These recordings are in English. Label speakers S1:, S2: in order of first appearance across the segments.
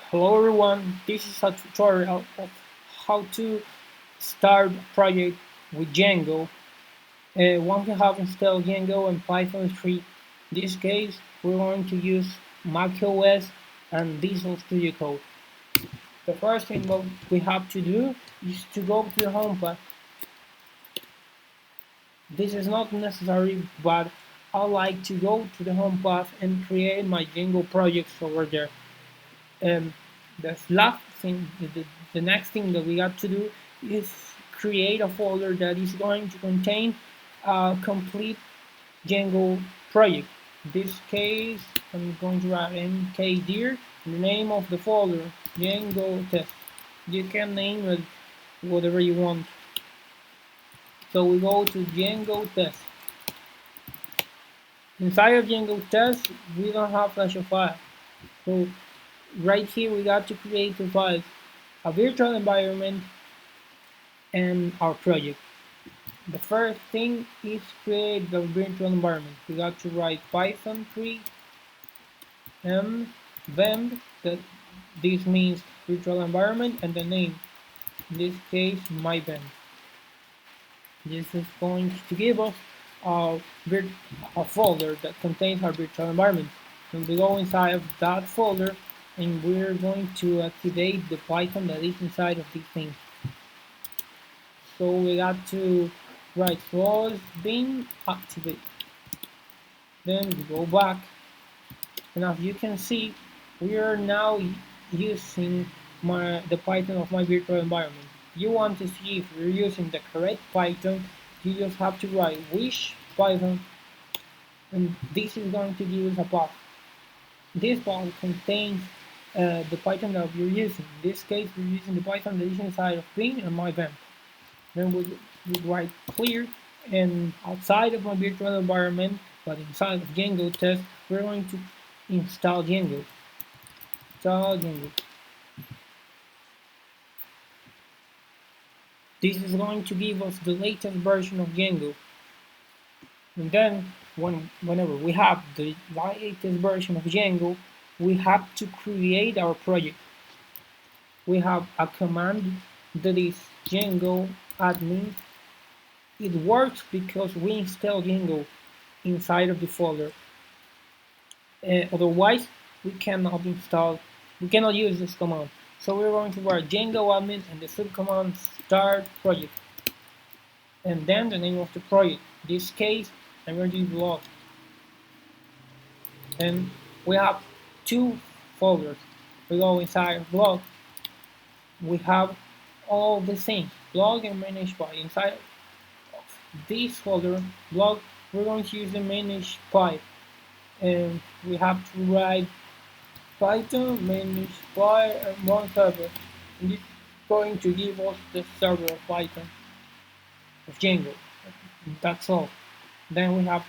S1: Hello everyone, this is a tutorial of how to start a project with Django. Once you have installed Django and Python 3, in this case we're going to use MacOS and Visual Studio Code. The first thing what we have to do is to go to the home path. This is not necessary, but I like to go to the home path and create my Django projects over there. Um, the next thing that we got to do is create a folder that is going to contain a complete Django project. In this case, I'm going to write mkdir, the name of the folder, Django test. You can name it whatever you want. So we go to Django test. Inside of Django test, we don't have such a file. So right here we got to create two files, a virtual environment and our project. The first thing is create the virtual environment. We got to write Python 3 and then this means virtual environment and the name, in this case my vent. This is going to give us a folder that contains our virtual environment. And we go inside of that folder and we're going to activate the Python that is inside of this thing. So we got to write close bin activate. Then we go back, and as you can see, we are now using the Python of my virtual environment. You want to see if you're using the correct Python, you just have to write which Python, and this is going to give us a path. This path contains the Python that you're using. In this case, we're using the Python that is inside of bin and my vent. Then we write clear, and outside of my virtual environment, but inside of Django test, we're going to install Django. Install Django. This is going to give us the latest version of Django. And then, whenever we have the latest version of Django, we have to create our project. We have a command that is Django admin. It works because we install Django inside of the folder. Otherwise, we cannot use this command. So we're going to write Django admin and the subcommand start project. And then the name of the project. In this case, I'm going to use blog. And we have two folders. We go inside of blog. We have all the same, blog and manage by. Inside of this folder, blog, we're going to use the manage by. And we have to write Python manage by and one server. And this is going to give us the server of Python of Django. That's all. Then we have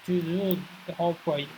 S1: to do the whole project.